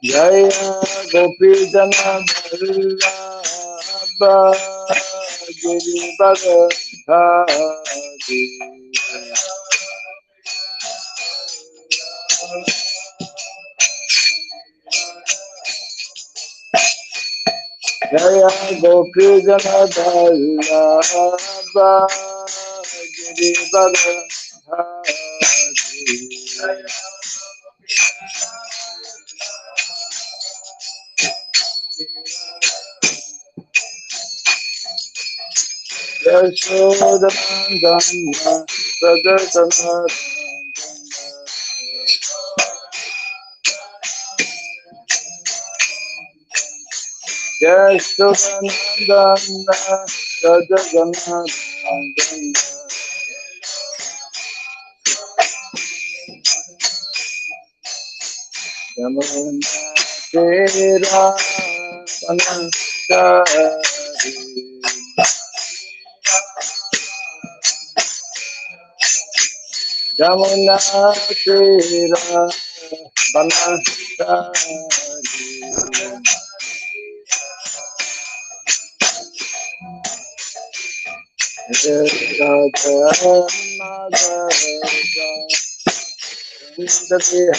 Jaya Gopi Jana Vallabha Giri Bhagadhari Jaya Gopi Jana Vallabha Giri Bhagadhari Yashodhanandana Radharana Yashodhanandana Radharana Yamuna Tera Panachari Yamuna Tera Panachari Radha Madhava Yamuna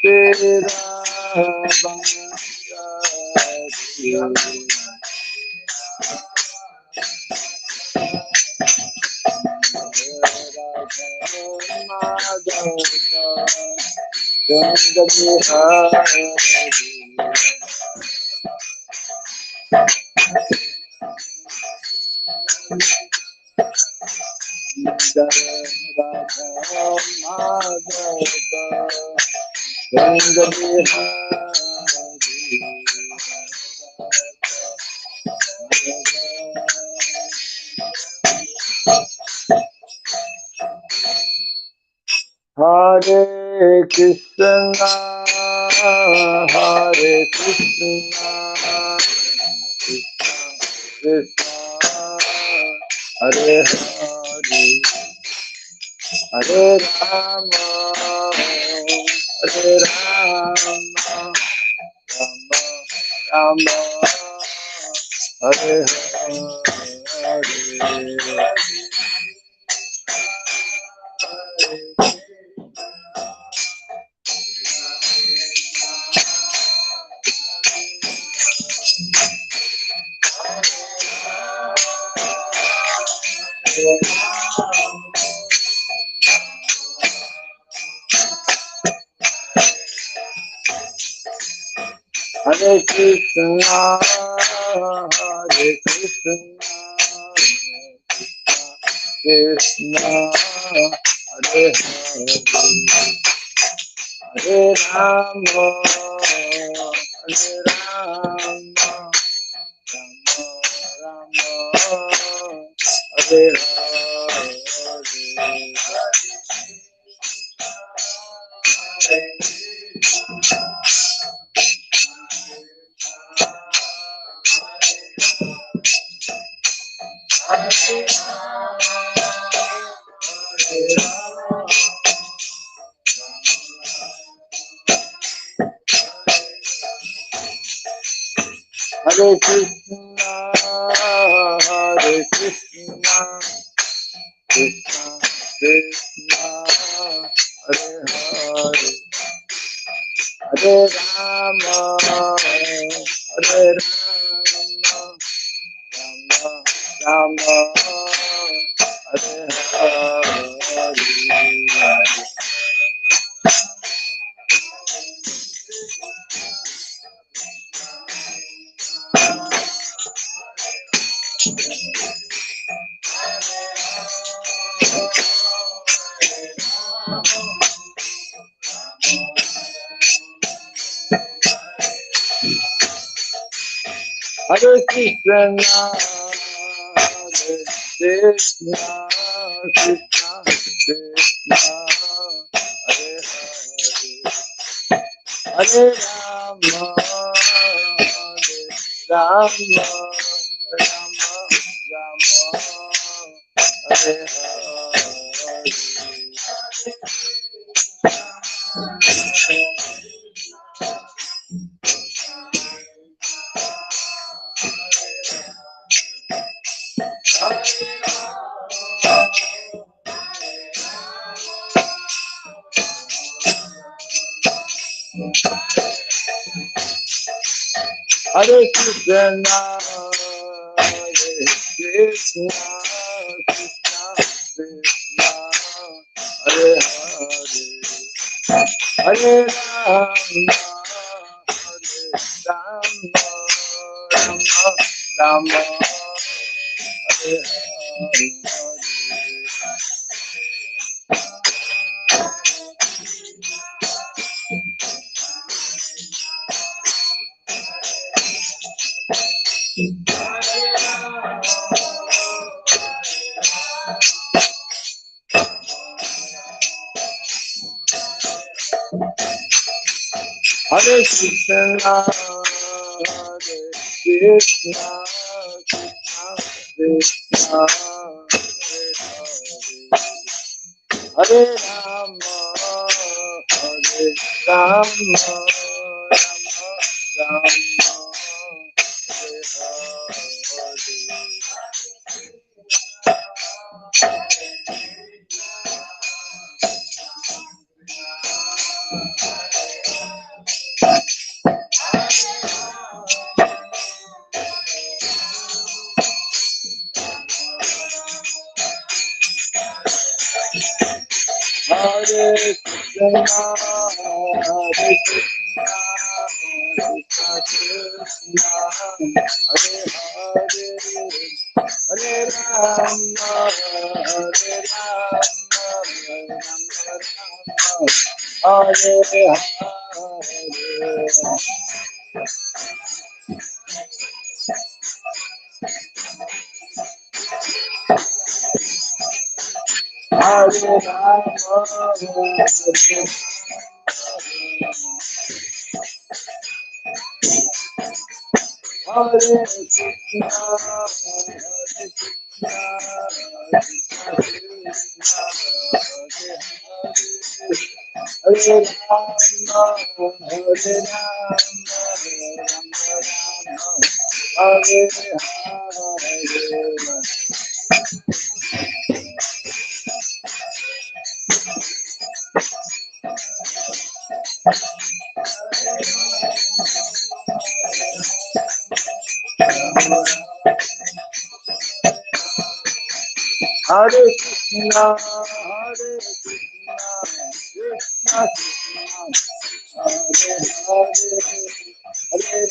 Tera Hare Krishna, Hare Krishna, Krishna, Hare Hare, Hare Rama, Hare Rama, Rama Rama, Hare Hare. Hare Krishna, Hare Krishna, Krishna, Hare Hare, Hare Rama, Hare Rama, Rama Rama, Hare Hare. Hare Krishna, Hare Krishna, Krishna Krishna, Hare Hare, Hare Rama, Hare Rama, Rama Rama, Hare Hare. Hare Krishna, Hare Krishna, Krishna Krishna, Hare Hare, Hare Rama, Hare Rama, Rama Rama, Hare Hare. Hare Krishna, Hare Krishna, Krishna Krishna, Hare Hare, Hare Rama, Hare Rama, Rama Rama, Hare Hare. Hare Krishna, Hare Krishna, Krishna Krishna, Hare Hare, Hare Rama, Hare Rama, Rama Rama, Hare Hare Krishna, Hare Krishna, Krishna Krishna, Hare Hare, Hare Rama, Hare Rama, Rama Rama, Hare Hare. Hare Rama, Hare Krishna, Hare Rama, Hare Rama, Hare Hare. Hare Krishna, Hare Krishna, Krishna Krishna, Hare Hare, Hare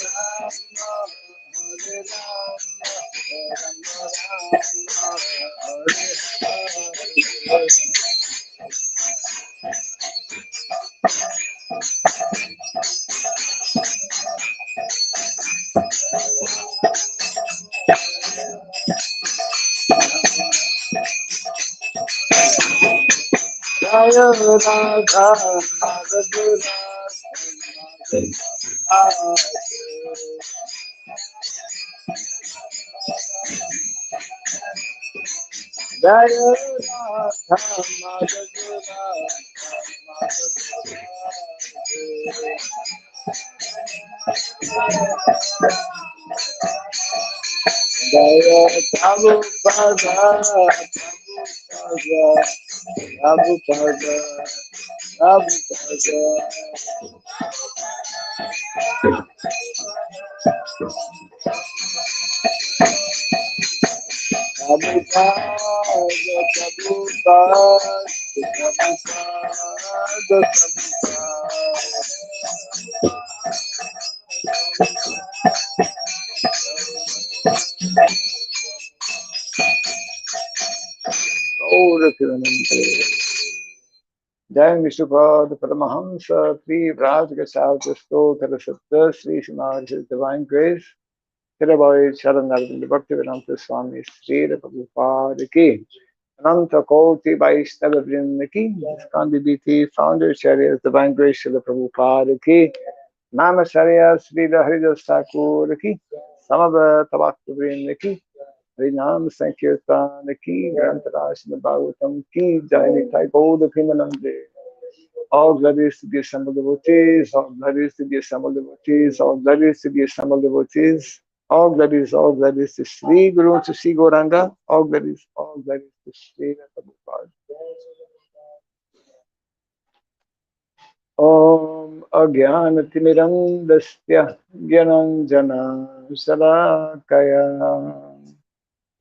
Rama, Hare Rama, Jaya Radha Madhura Jaya Radha Jaya Prabhupada Prabhupada Prabhupada Prabhupada Jai Vishnupada Paramahamsa Pri Vrajga Savjasto Tarasatya Sri Srimad His Divine Grace Kirabai Charanarvind Bhaktivedanta Swami Sri Prabhupada Ki Ananta Koti Vaishnava Vrinda Ki Skandi BT Founder Charya Divine Grace Srila Prabhupada Ki Mama Charya Sri Haridas Thakur Ki Samavata Bhakta Vrinda Ki Harinam Sankirtan Ki Grantarashna Bhagavatam Ki Jai Nitai Gauda Pimanande. All glories to the assembled devotees, all glories to the assembled devotees, all glories to the assembled devotees, all glories to Sri Guru, to Sri Gauranga, all glories to Sri Prabhupada. Om Agyanatimirandasya Gyananjana Salakaya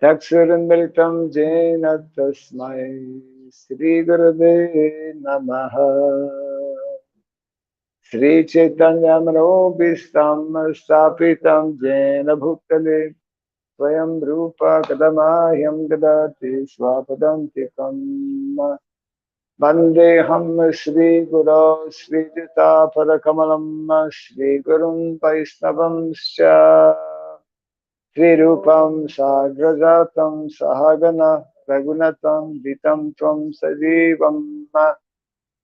Taksurandalitam Jena Tasmai Sri Gurave Namaha Sri Chaitanya Manobhistam Stapitam Jena Bhutale Swayam Rupa Kadamahyam Gadati Swapadantikam Vandeham Sri Guru Sri Jita Parakamalam Sri Gurun Vaisnavam Sri Rupam Sagrajatam Sahagana Ragunatam Vitam Tvam Sajivam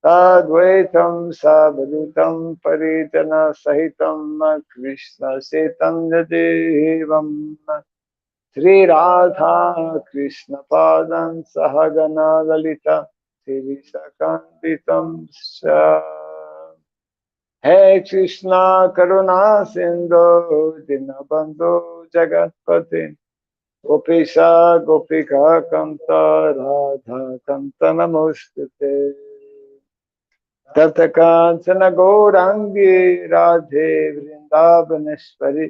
Advaitam Savadutam Paritana Sahitam Krishna Chaitanya Devam Sri Radha Krishna Padan Sahagana Lalita Sri Sakanditam Hey Krishna Karuna Sindhu Dinabandhu Jagatpati Gopisa Gopika Kanta Radha Kanta Namostate Tatakansana Gaurangi Radhe Vrindavaneshwari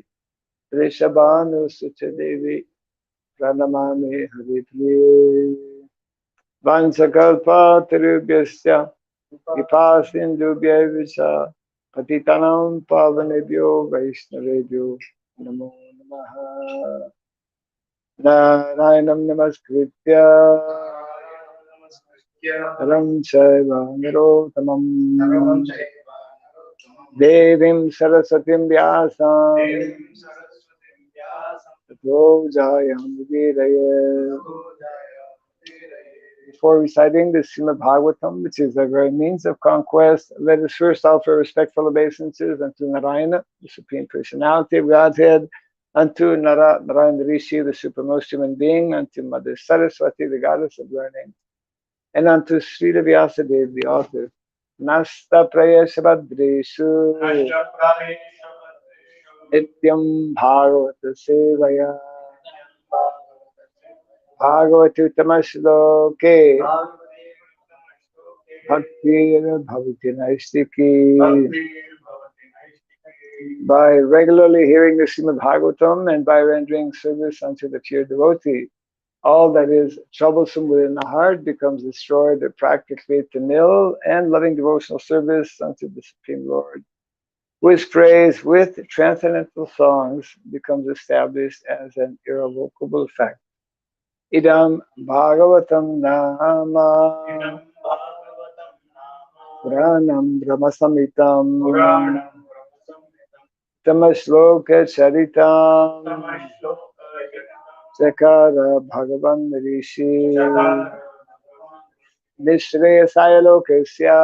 Rishabhanu Suchadevi Pranamami Haripriye Vansakalpa Tirubhyasya Vipasindubhya Vicha Patitanam Pavanebhyo Vaishnavebhyo Namo Namaha Narayanam Namaskritya Ram Chaiva Nirotamam Devim Sarasatim Vyasam Tato Jayam Viraya. Before reciting the Srimad Bhagavatam, which is a very means of conquest, let us first offer respectful obeisances unto Narayana, the Supreme Personality of Godhead, unto Narayana Rishi, the supremmost human being, unto Mother Saraswati, the goddess of learning, and unto Sri Vyasadeva, the author. Nasta Prayashabhadreshu Nityam Bhagavata Sevaya Bhagavatutamashloke Bhaktir Bhavati Naistiki. By regularly hearing the Srimad Bhagavatam and by rendering service unto the pure devotee, all that is troublesome within the heart becomes destroyed or practically to nil, and loving devotional service unto the Supreme Lord whose praise with transcendental songs becomes established as an irrevocable fact. Idam Bhagavatam Nama Puranam Brahmasamitam Tamashloka Charitam Sakara Bhagavan Rishi Nishreyasaya Lokasya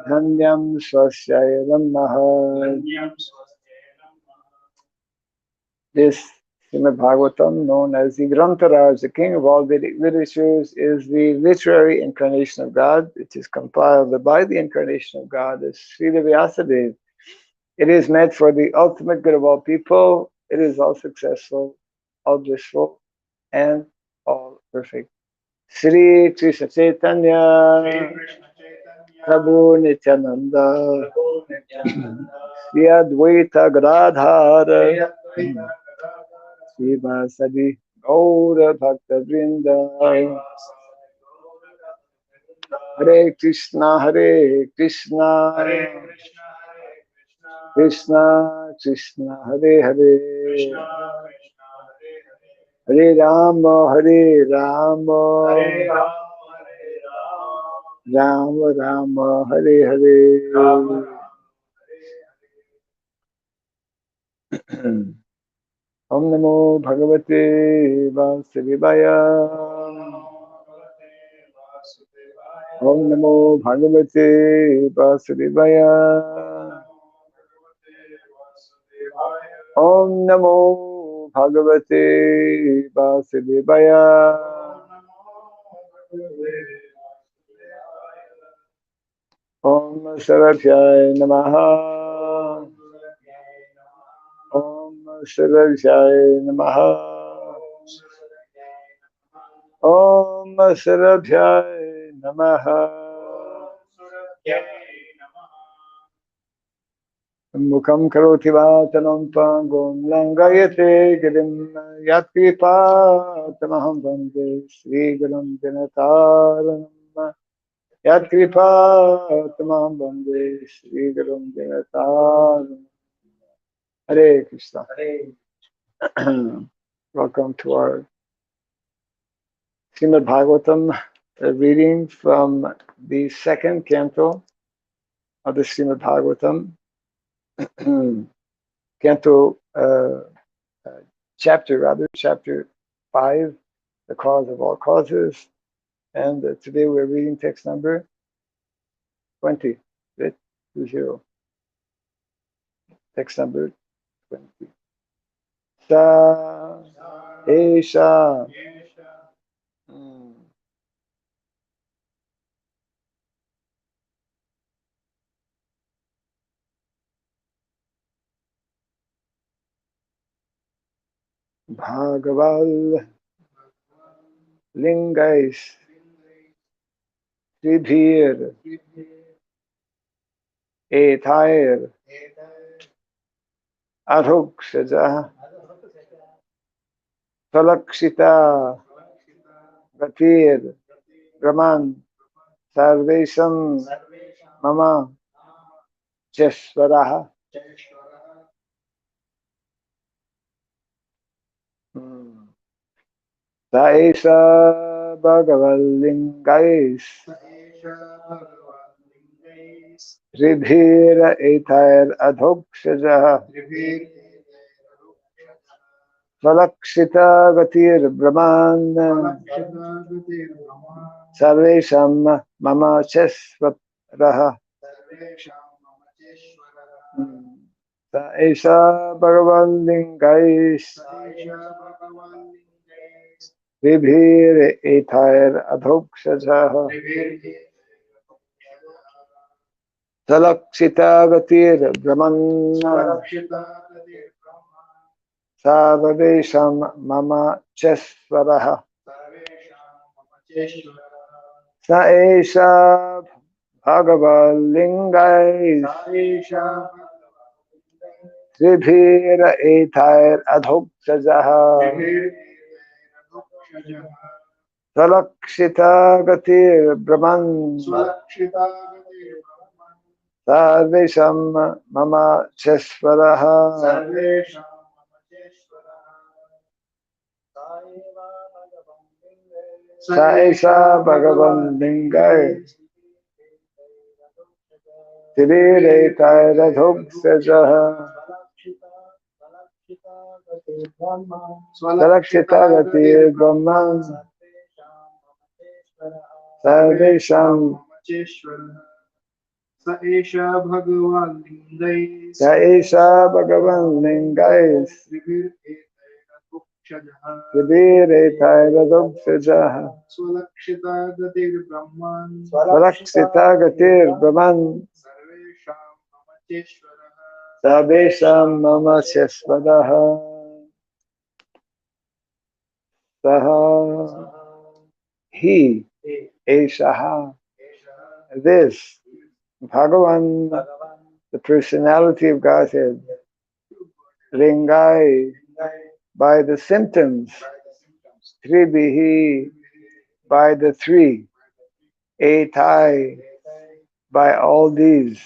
Dhanyam Swasya Namaha. This Srimad Bhagavatam, known as the Grantaraj, the king of all Vedic literatures, is the literary incarnation of God. It is compiled by the incarnation of God as Srila Vyasadeva. It is meant for the ultimate good of all people. It is all successful, all blissful, and all perfect. Sri Krishna Chaitanya Prabhu Nityananda Sri Advaita Gadadhara Sri Vasadi Gaura Bhakta Vrinda. Hare Krishna Krishna Krishna Hare Hare Hare Rama Rama Rama Hare Hare. Om Namo Bhagavate Vasudevaya. Om Namo Bhagavate Vasudevaya. Om Namo Bhagavate Vasudevaya. Om Sarabhyaya Namaha. Om Sarabhyaya Namaha. Om Sarabhyaya Namaha. Mukam karoti vatanam pangom langayate girim yatkripa tamaham vande Sri Gurum Dinataram. Yatkripa tamaham vande Sri Gurum Dinataram. Hare Krishna. Welcome to our Srimad Bhagavatam reading from the second canto of the Srimad Bhagavatam. Canto chapter 5, the cause of all causes. And today we're reading text number 20, right? 20. Text number 20. Sa Esha Bhagaval Lingais Sridhir Ethair Adhoksaja Salakshita Gatir Brahman Sarvesham Mama Cheswaraha. Saesha Bhagavalingais Ridhira Ethair Adhokshaja Salakshita Gatir Brahman Sarvesham Mama Cheswaraha. Saesha Bhagavalingais Vibhir Ethair Adhokshaja Salakshita Gatir Brahman Sarvesham Mama Cheswaraha. Saesha Bhagavalingais Vibhir Ethair Adhokshaja Salakshita Gatir Brahman Sarvesham mama chesvaraha. Saisa Bhagavan Lingai Tirire Tairadhok Sajaha Salakshita Gati Brahman Sarvesham Saisha Bhagavan Lingai Tirire Tairadhok Sajaha Salakshita Gatir Brahman Sarvesham Mama Chesvadaha Saha He Eshaha This Bhagavan, the personality of Godhead, Lingai, by the symptoms, Tribihi, by the three, Etai, by all these,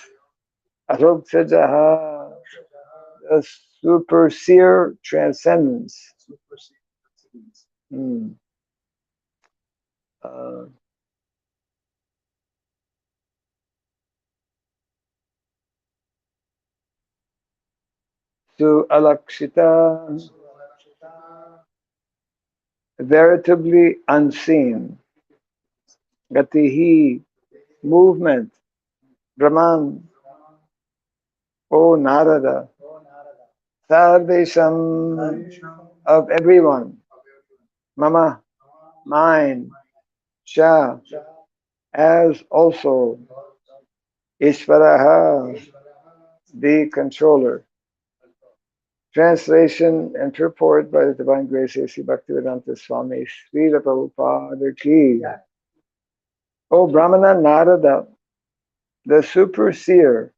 Aroksajaha, the supersere transcendence. To Alakshita, veritably unseen, Gatihi, movement, Brahman, O Narada, salvation of everyone, Mama, mine, Sha, as also Ishvaraha, the controller. Translation and purport by the Divine Grace A.C. Bhaktivedanta Swami Srila Prabhupada Ki. O Brahmana Narada, the superseer,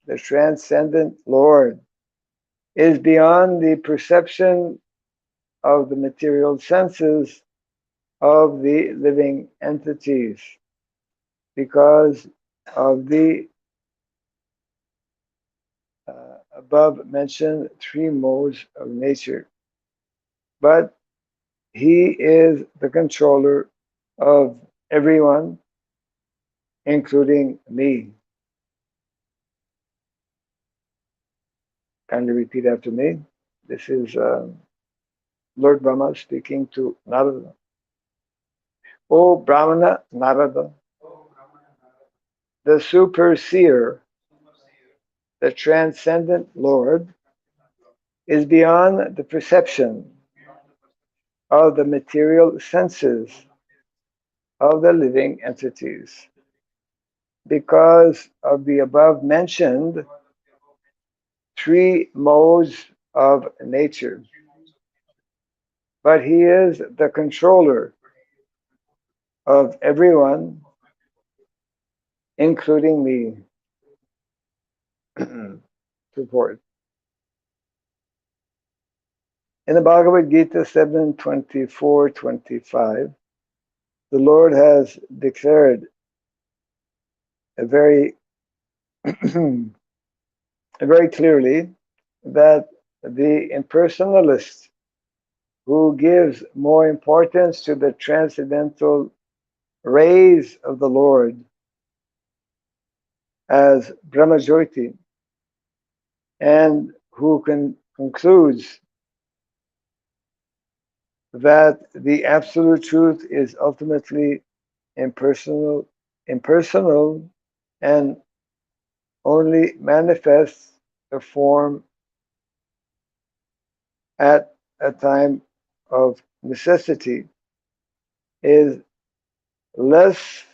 the transcendent Lord, is beyond the perception of the material senses of the living entities because of the above mentioned three modes of nature. But he is the controller of everyone, including me. Kindly repeat after me. This is Lord Brahma speaking to Narada. O Brahmana Narada, the superseer, the transcendent Lord, is beyond the perception of the material senses of the living entities because of the above mentioned three modes of nature. But he is the controller of everyone, including me. Support. In the Bhagavad Gita 7:24-25, the Lord has declared very clearly that the impersonalist who gives more importance to the transcendental rays of the Lord as Brahmajyoti and who concludes that the absolute truth is ultimately impersonal and only manifests the form at a time of necessity, is less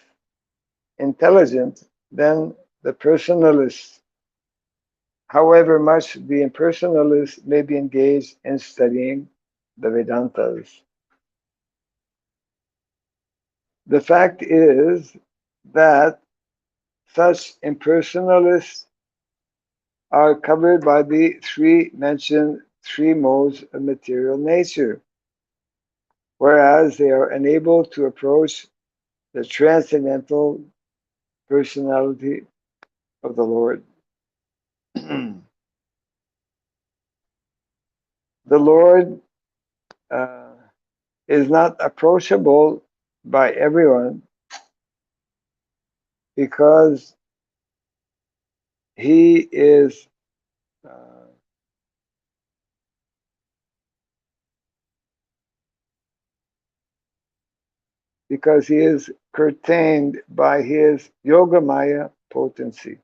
intelligent than the personalist, however much the impersonalist may be engaged in studying the Vedantas. The fact is that such impersonalists are covered by the three mentioned three modes of material nature, whereas they are unable to approach the transcendental personality of the Lord. The Lord is not approachable by everyone because he is curtained by his yogamaya potency.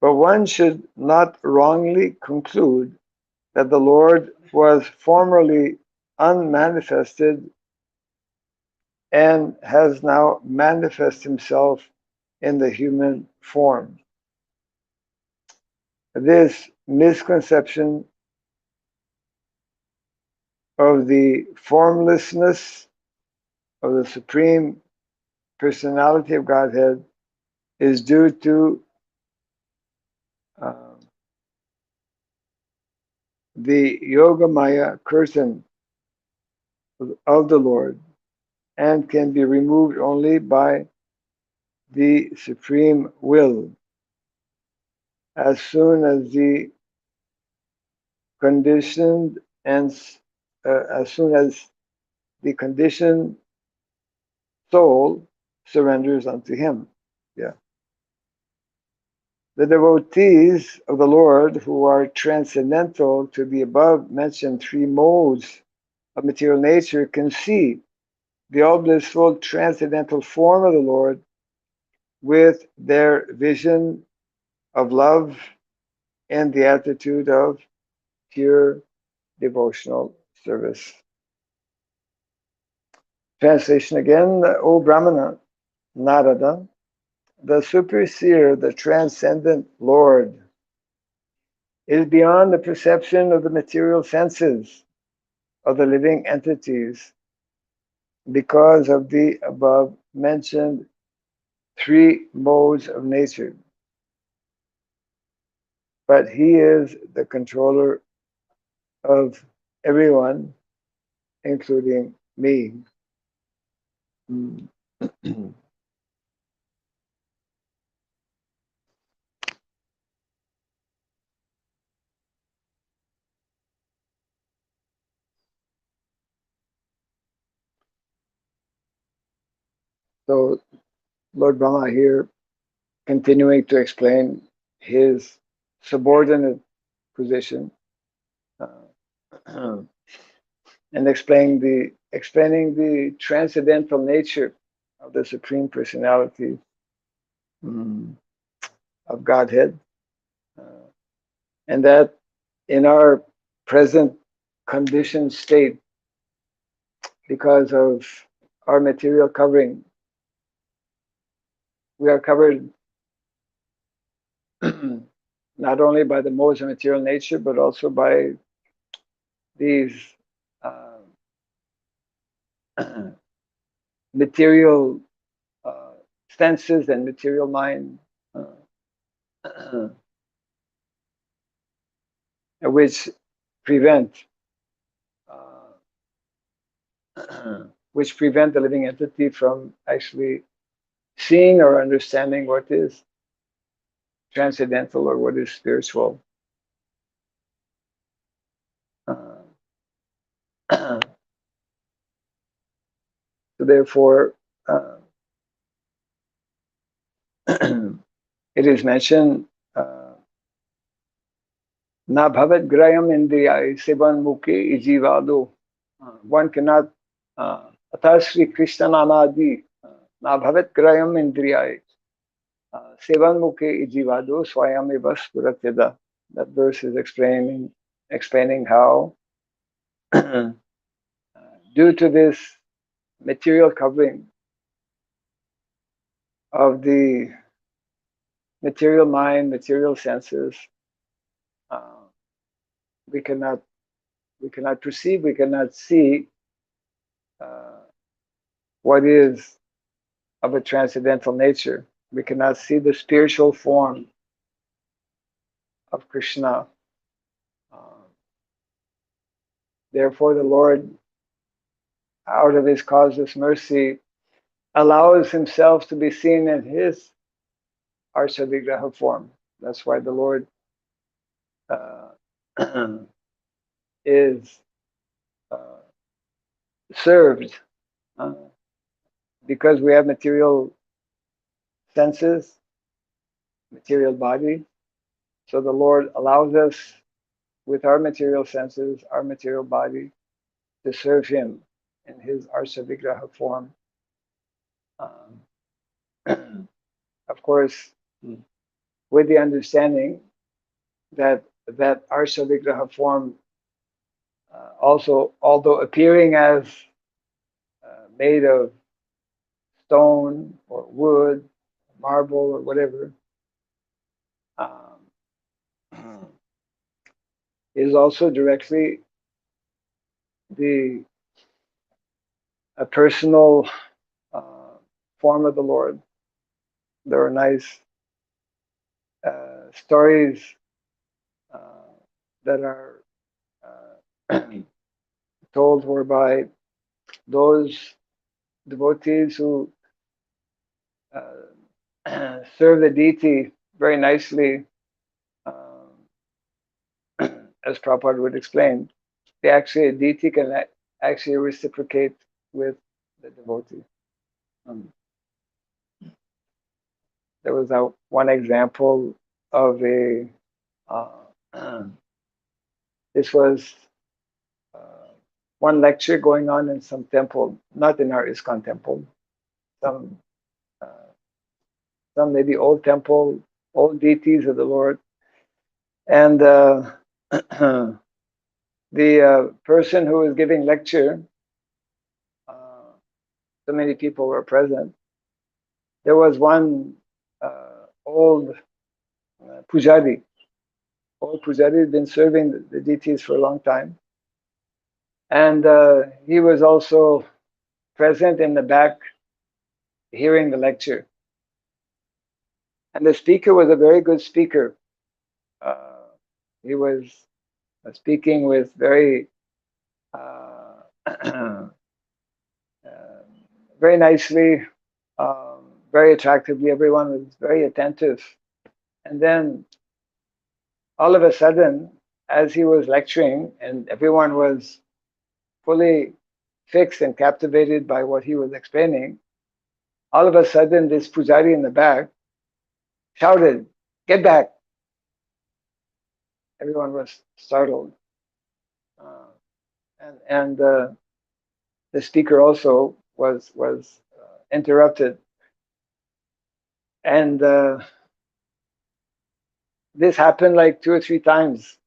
But one should not wrongly conclude that the Lord was formerly unmanifested and has now manifested himself in the human form. This misconception of the formlessness of the Supreme Personality of Godhead is due to the Yogamaya curtain of the Lord and can be removed only by the Supreme Will. As soon as the conditioned and as soon as the conditioned soul surrenders unto him. Yeah. The devotees of the Lord who are transcendental to the above mentioned three modes of material nature can see the all blissful transcendental form of the Lord with their vision of love and the attitude of pure devotional service. Translation again, O Brahmana, Narada, the superseer, the transcendent Lord, is beyond the perception of the material senses of the living entities because of the above mentioned three modes of nature. But he is the controller of everyone, including me. So Lord Brahma here continuing to explain his subordinate position and explaining the transcendental nature of the Supreme Personality of Godhead, and that in our present conditioned state, because of our material covering, we are covered not only by the modes of material nature, but also by these material senses and material mind, which prevent the living entity from actually seeing or understanding what is transcendental or what is spiritual. So therefore, it is mentioned, na bhavat grayam indriyai sevan mukhe ijivado. One cannot, atha Sri Krishna namadi, na bhavat grayam indriyai sevan mukhe ijivado swayam eva spuratyada. That verse is explaining how due to this material covering of the material mind, material senses, we cannot perceive, we cannot see what is of a transcendental nature. We cannot see the spiritual form of Krishna. Therefore, the Lord, out of his causeless mercy, allows himself to be seen in his our Savigraha form. That's why the Lord is uh, served uh, because we have material senses, material body. So the Lord allows us with our material senses, our material body, to serve Him in His Arsa Vigraha form. Of course, with the understanding that Arsa Vigraha form also, although appearing as made of stone or wood, marble or whatever, is also directly the a personal form of the Lord. There are nice stories that are told whereby those devotees who serve the deity very nicely, as Prabhupada would explain, a deity can actually reciprocate with the devotee. There was one example of a this was one lecture going on in some temple, not in our ISKCON temple, some maybe old temple, old deities of the Lord, and the person who was giving lecture, so many people were present. There was one old pujari. Old pujari had been serving the deities for a long time, and he was also present in the back, hearing the lecture. And the speaker was a very good speaker. He was speaking with very, very nicely, very attractively. Everyone was very attentive. And then all of a sudden, as he was lecturing and everyone was fully fixed and captivated by what he was explaining, all of a sudden this pujari in the back shouted, "Get back!" Everyone was startled. And the speaker also was interrupted. And this happened like 2 or 3 times.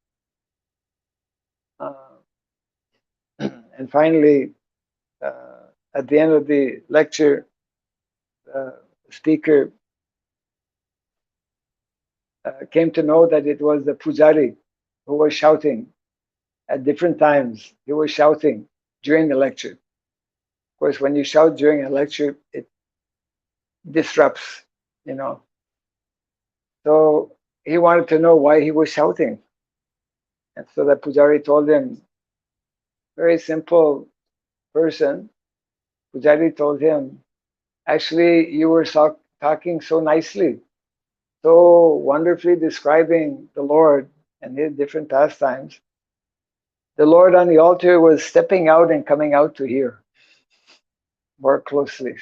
And finally, at the end of the lecture, the speaker came to know that it was the pujari who was shouting at different times. He was shouting during the lecture. Of course, when you shout during a lecture, it disrupts, you know. So he wanted to know why he was shouting. And so the pujari told him, very simple person, pujari told him, actually, you were talking so nicely, so wonderfully describing the Lord and his different pastimes. The Lord on the altar was stepping out and coming out to hear more closely.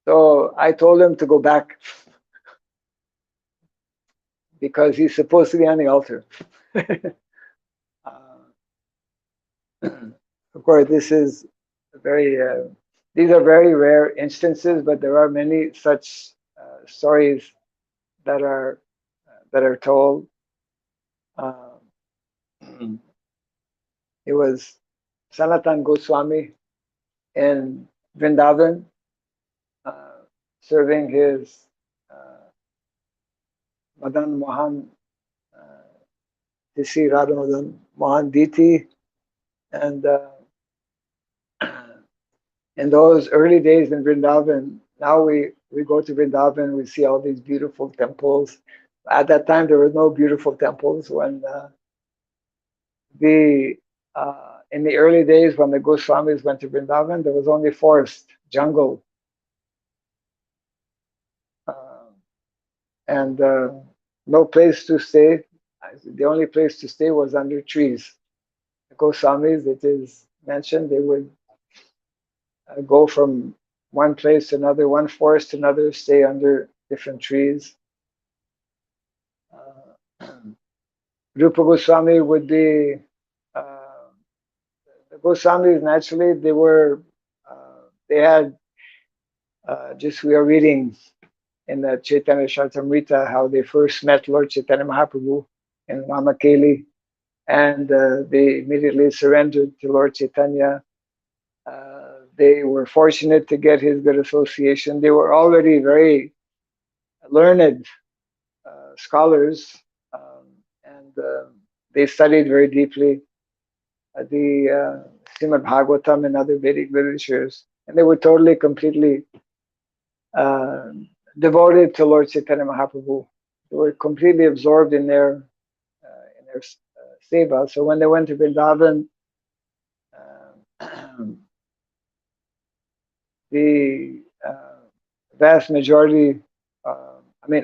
So I told him to go back because he's supposed to be on the altar. Of course, this is very, these are very rare instances, but there are many such stories that are told. It was Sanatan Goswami in Vrindavan, serving his Madan Mohan, Sri Radha Madan Mohan Diti, and in those early days in Vrindavan, now we go to Vrindavan, we see all these beautiful temples. At that time, there were no beautiful temples. When in the early days, when the Goswamis went to Vrindavan, there was only forest, jungle. and no place to stay. The only place to stay was under trees. The Goswamis, it is mentioned, they would go from one place to another, one forest to another, stay under different trees. Rupa Goswami would be, the Goswamis naturally, they had, just we are reading in the Chaitanya Rasamrita how they first met Lord Chaitanya Mahaprabhu in Ramakeli, and they immediately surrendered to Lord Chaitanya. They were fortunate to get his good association. They were already very learned scholars, and they studied very deeply the Srimad Bhagavatam and other Vedic literatures, and they were totally, completely devoted to Lord Chaitanya Mahaprabhu. They were completely absorbed in their seva. So when they went to Vrindavan, the vast majority,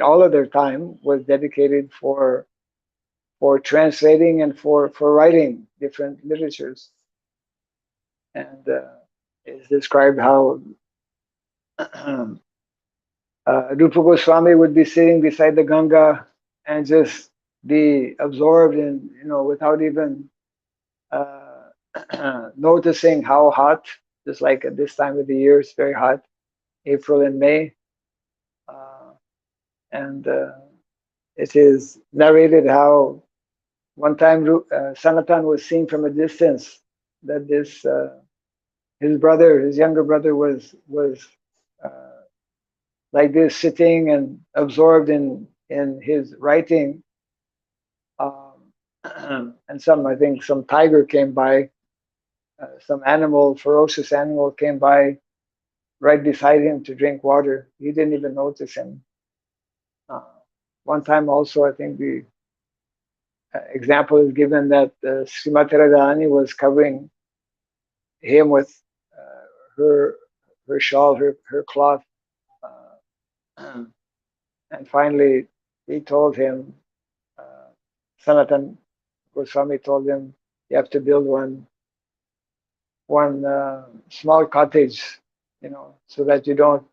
all of their time was dedicated for translating and for writing different literatures. And it's described how Rupa Goswami would be sitting beside the Ganga and just be absorbed in, without even noticing how hot, just like at this time of the year, it's very hot, April and May. And it is narrated how one time Sanatan was seen from a distance that this his younger brother was like this, sitting and absorbed in his writing. And I think some tiger came by, some ferocious animal came by right beside him to drink water. He didn't even notice him. One time also, I think the example is given that Srimati Radharani was covering him with her shawl, her cloth. And finally, he told him, Sanatan Goswami told him, you have to build one small cottage, so that you don't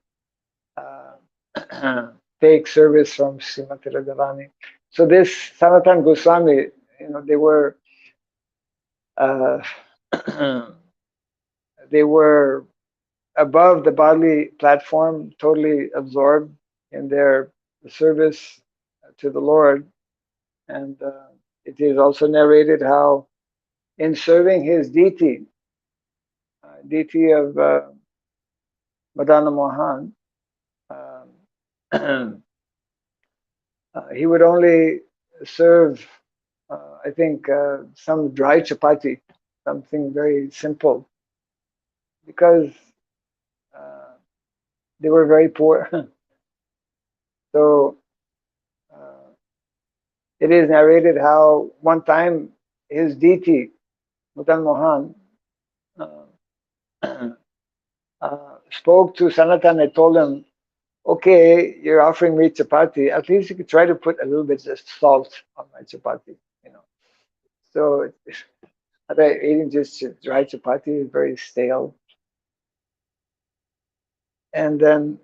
take service from Srimati Radharani. So this Sanatan Goswami, they were they were above the bodily platform, totally absorbed in their service to the Lord. And it is also narrated how in serving his deity of Madana Mohan, he would only serve, I think, some dry chapati, something very simple, because they were very poor. So it is narrated how one time his deity, Madan Mohan, spoke to Sanatan and told him, okay, you're offering me chapati, at least you could try to put a little bit of salt on my chapati, So eating just dry chapati is very stale. And then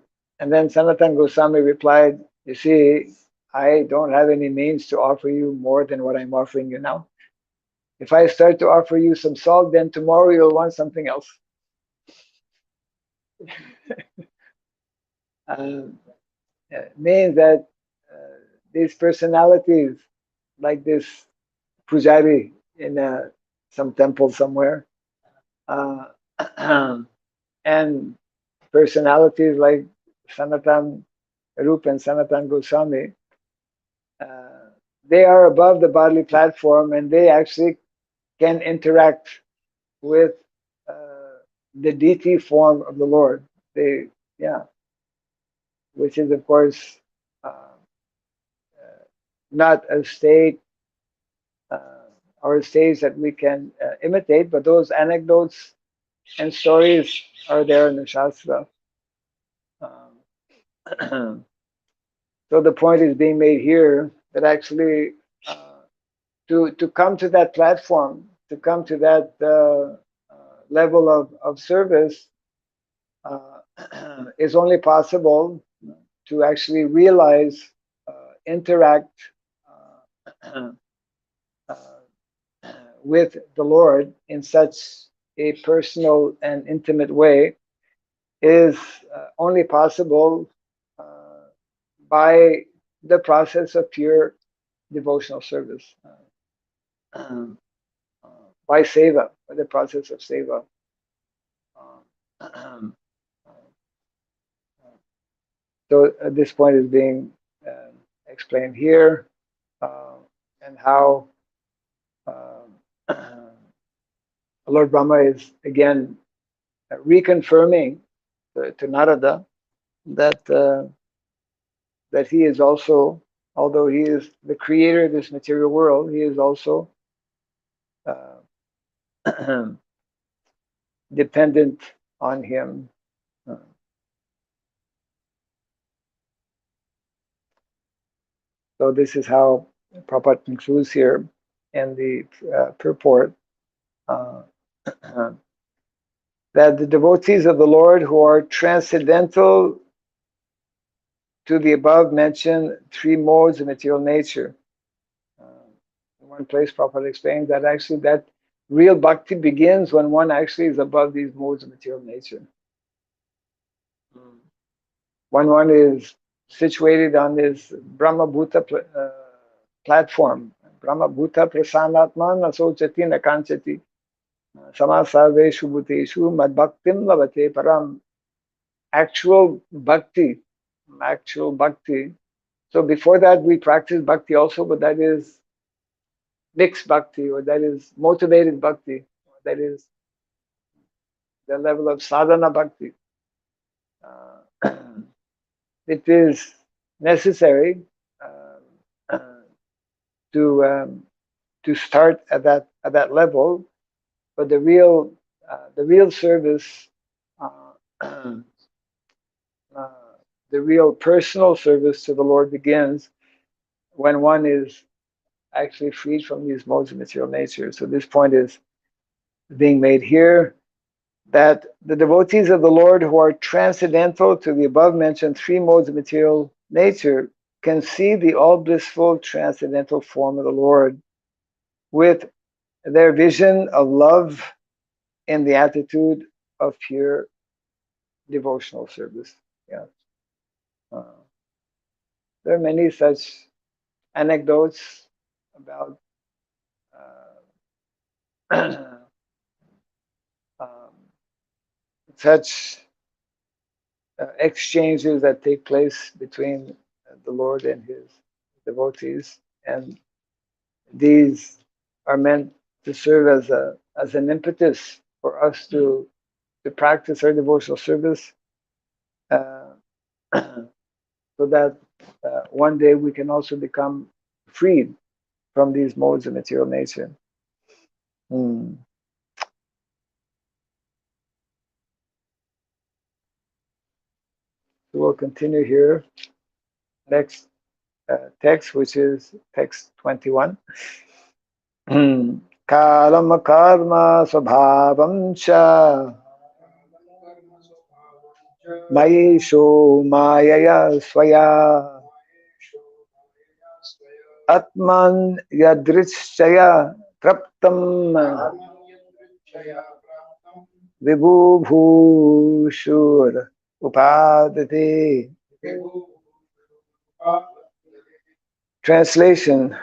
Sanatan Goswami replied, you see, I don't have any means to offer you more than what I'm offering you now. If I start to offer you some salt, then tomorrow you'll want something else. Means that these personalities, like this pujari in some temple somewhere, and personalities like Sanatan Rupa and Sanatan Goswami, they are above the bodily platform, and they actually can interact with the deity form of the Lord. Which is of course not a state or a stage that we can imitate, but those anecdotes and stories are there in the Shastra. So the point is being made here that actually to come to that platform, to come to that level of service uh, is only possible to actually realize, interact uh, uh, with the Lord in such a personal and intimate way is only possible by the process of pure devotional service, um, by seva, by the process of seva. Um, so this point is being explained here, and how Lord Brahma is again reconfirming to Narada that that he is also, although he is the creator of this material world, he is also dependent on him. So this is how Prabhupada concludes here in the purport, that the devotees of the Lord who are transcendental to the above mentioned three modes of material nature. In one place, Prabhupada explained that actually that real bhakti begins when one actually is above these modes of material nature. When one is situated on this Brahma Bhuta platform, Brahma Bhuta prasanatman asocati nakanchati samasarveshu bhuteshu mad bhaktim lavate param. Actual bhakti, actual bhakti. So before that we practice bhakti also, but that is mixed bhakti, or that is motivated bhakti, or that is the level of sadhana bhakti. It is necessary to start at that level, but the real service, uh, the real personal service to the Lord begins when one is actually freed from these modes of material nature. So this point is being made here, that the devotees of the Lord who are transcendental to the above mentioned three modes of material nature can see the all blissful transcendental form of the Lord with their vision of love in the attitude of pure devotional service. Yeah. Uh, there are many such anecdotes about um, such exchanges that take place between the Lord and his devotees, and these are meant to serve as an impetus for us to practice our devotional service, uh, so that one day we can also become freed from these modes of material nature. Hmm. So we'll continue here. Next text, which is text 21. Kalam karma svabhavam cha mayesho mayaya swaya atman yadrichaya traptam vibhubhushur upadate. Translation: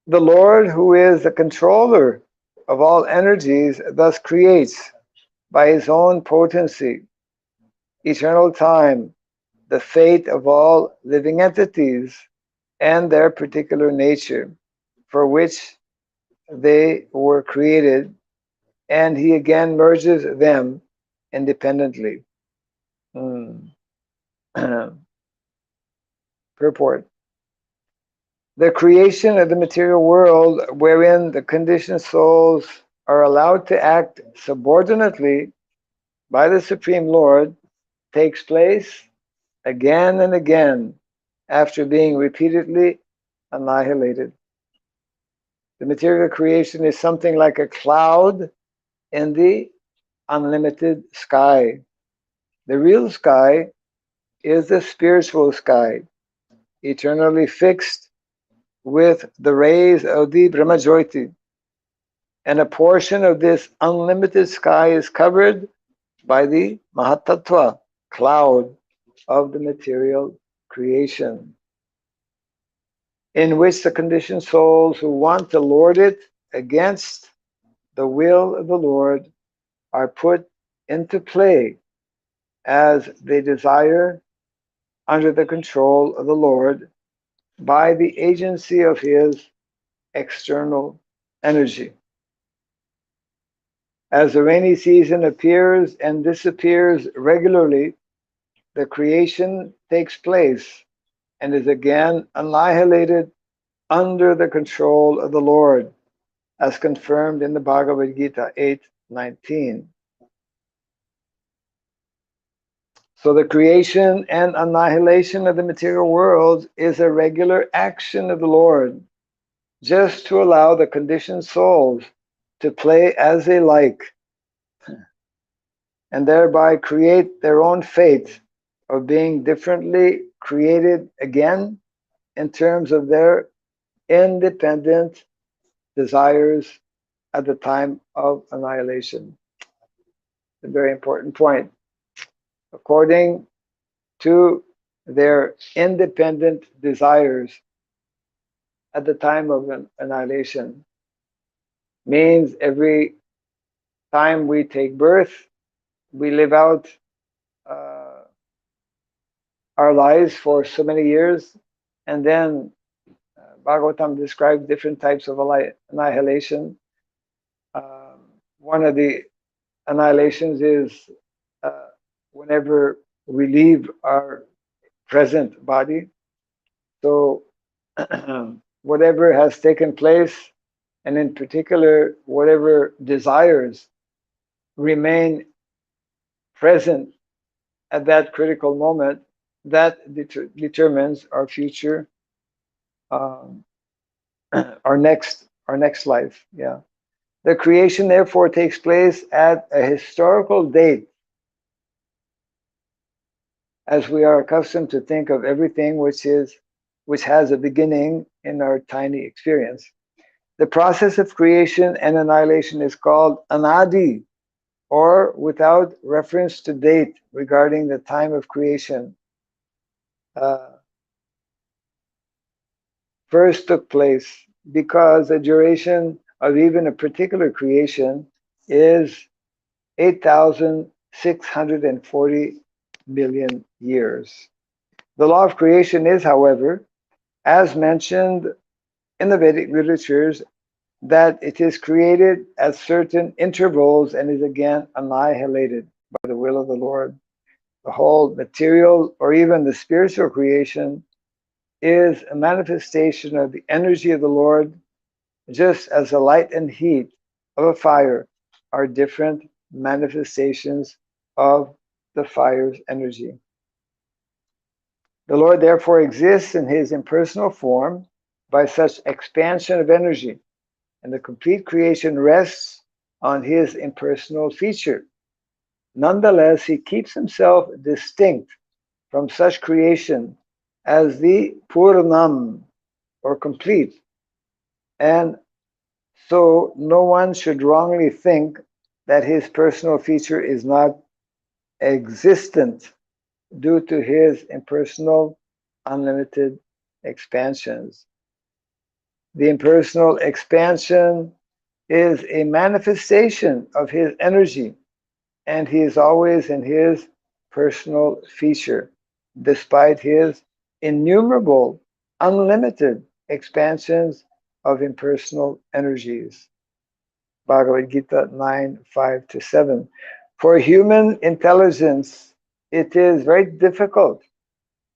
the Lord, who is the controller of all energies, thus creates by his own potency, eternal time, the fate of all living entities and their particular nature, for which they were created, and he again merges them independently. Purport: the creation of the material world, wherein the conditioned souls are allowed to act subordinately by the Supreme Lord, takes place again and again after being repeatedly annihilated. The material creation is something like a cloud in the unlimited sky. The real sky is the spiritual sky, eternally fixed with the rays of the Brahmajyoti. And a portion of this unlimited sky is covered by the Mahatattva cloud of the material creation, in which the conditioned souls who want to lord it against the will of the Lord are put into play as they desire under the control of the Lord by the agency of his external energy. As the rainy season appears and disappears regularly, the creation takes place and is again annihilated under the control of the Lord, as confirmed in the Bhagavad Gita 8:19. So the creation and annihilation of the material world is a regular action of the Lord, just to allow the conditioned souls to play as they like, and thereby create their own fate of being differently created again in terms of their independent desires at the time of annihilation. A very important point. According to their independent desires at the time of annihilation, means every time we take birth, we live out our lives for so many years, and then Bhagavatam describes different types of annihilation. One of the annihilations is whenever we leave our present body. So whatever has taken place, and in particular, whatever desires remain present at that critical moment, that determines our future, our next life. Yeah. The creation therefore takes place at a historical date, as we are accustomed to think of everything which has a beginning in our tiny experience. The process of creation and annihilation is called anadi, or without reference to date regarding the time of creation. First took place, because the duration of even a particular creation is 8,640 million years. The law of creation is, however, as mentioned in the Vedic literatures, that it is created at certain intervals and is again annihilated by the will of the Lord. The whole material or even the spiritual creation is a manifestation of the energy of the Lord, just as the light and heat of a fire are different manifestations of the fire's energy. The Lord therefore exists in his impersonal form by such expansion of energy, and the complete creation rests on his impersonal feature. Nonetheless, he keeps himself distinct from such creation as the Purnam, or complete, and so no one should wrongly think that his personal feature is not existent due to his impersonal, unlimited expansions. The impersonal expansion is a manifestation of his energy, and he is always in his personal feature, despite his innumerable, unlimited expansions of impersonal energies. Bhagavad Gita 9:5-7. For human intelligence, it is very difficult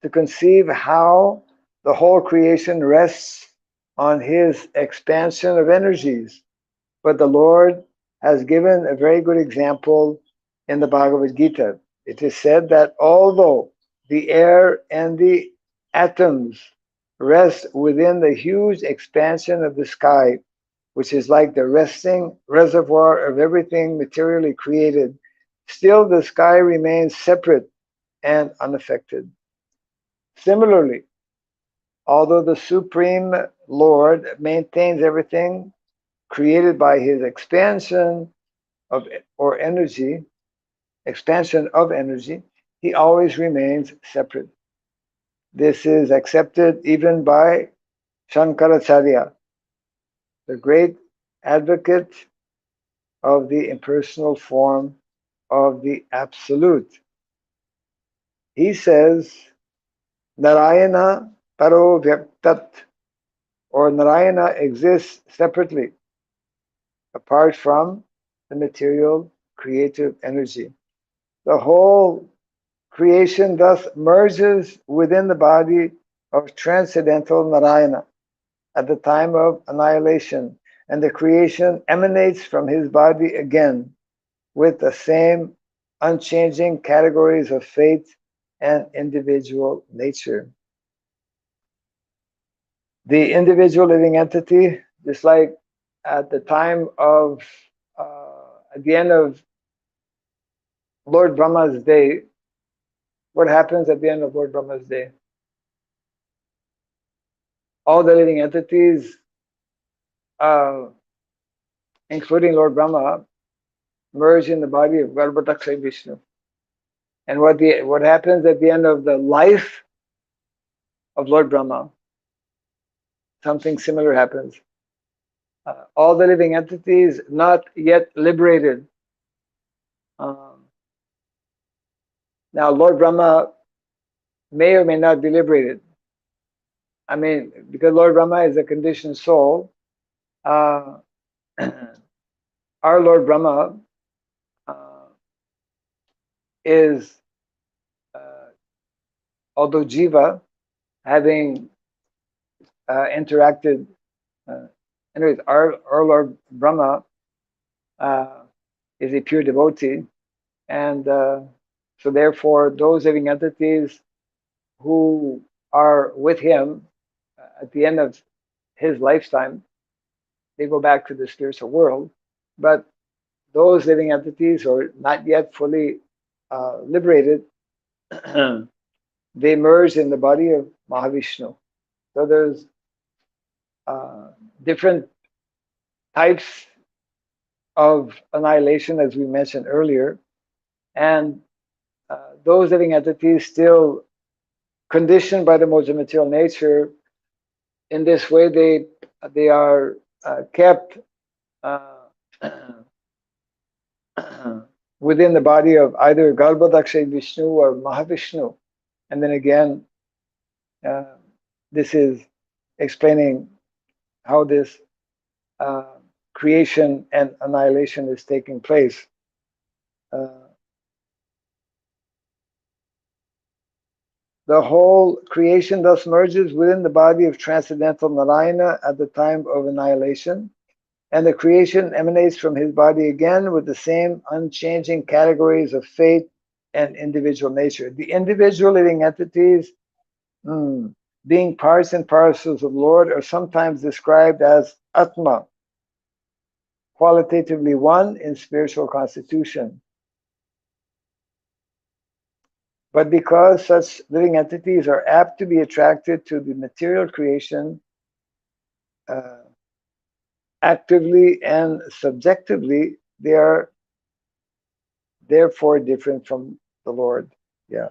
to conceive how the whole creation rests on his expansion of energies. But the Lord has given a very good example in the Bhagavad Gita. It is said that although the air and the atoms rest within the huge expansion of the sky, which is like the resting reservoir of everything materially created, still the sky remains separate and unaffected. Similarly, although the Supreme Lord maintains everything created by his expansion of or energy, expansion of energy, he always remains separate. This is accepted even by Shankaracharya, the great advocate of the impersonal form of the Absolute. He says, Narayana Paro Vyaktat, or Narayana exists separately, apart from the material creative energy. The whole creation thus merges within the body of transcendental Narayana at the time of annihilation, and the creation emanates from his body again with the same unchanging categories of fate and individual nature. The individual living entity, just like at the time of, at the end of Lord Brahma's day, what happens at the end of Lord Brahma's day? All the living entities, uh, including Lord Brahma, merge in the body of Garbhodakshay Vishnu. And what happens at the end of the life of Lord Brahma? Something similar happens. All the living entities not yet liberated. Now, Lord Brahma may or may not be liberated. I mean, because Lord Brahma is a conditioned soul, our Lord Brahma is, although Jiva, having interacted, anyways, our Lord Brahma is a pure devotee, and so therefore those living entities who are with him at the end of his lifetime, they go back to the spiritual world. But those living entities who are not yet fully liberated, they merge in the body of Mahavishnu. So there's different types of annihilation, as we mentioned earlier, and those living entities still conditioned by the modes of material nature. In this way, they are kept within the body of either Garbhodakshay Vishnu or Mahavishnu. And then again, this is explaining how this creation and annihilation is taking place. The whole creation thus merges within the body of transcendental Narayana at the time of annihilation, and the creation emanates from his body again with the same unchanging categories of fate and individual nature. The individual living entities, being parts and parcels of Lord, are sometimes described as Atma, qualitatively one in spiritual constitution. But because such living entities are apt to be attracted to the material creation actively and subjectively, they are therefore different from the Lord. Yeah.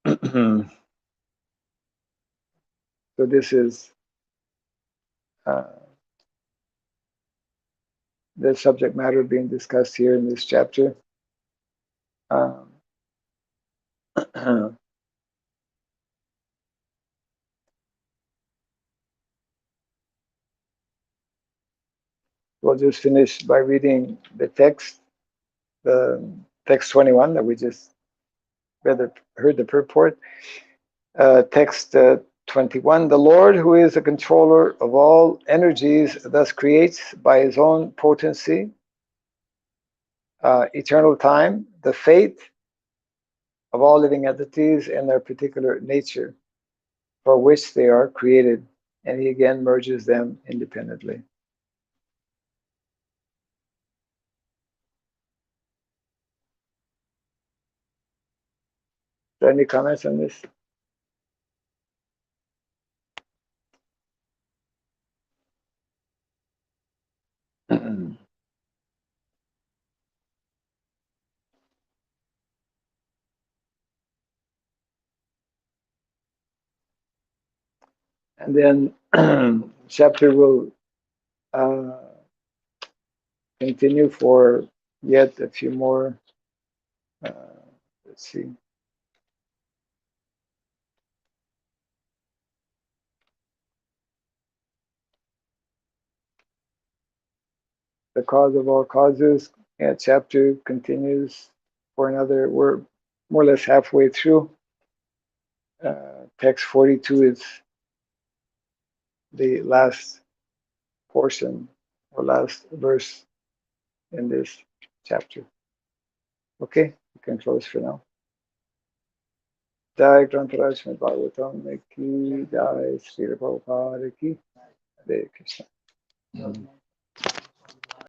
So this is the subject matter being discussed here in this chapter. We'll just finish by reading the text. the text 21 that we just heard the purport. Text 21, the Lord, who is the controller of all energies, thus creates by his own potency, eternal time, the fate of all living entities and their particular nature for which they are created, and he again merges them independently. So any comments on this? And then chapter will continue for yet a few more, let's see, the cause of all causes. Yeah, chapter continues for another, we're more or less halfway through. Text 42 is the last portion or last verse in this chapter. Okay, we can close for now. Jai Grantaraj Srimad Bhagavatam ki Jai Sri Prabhupada ki Hare Krishna.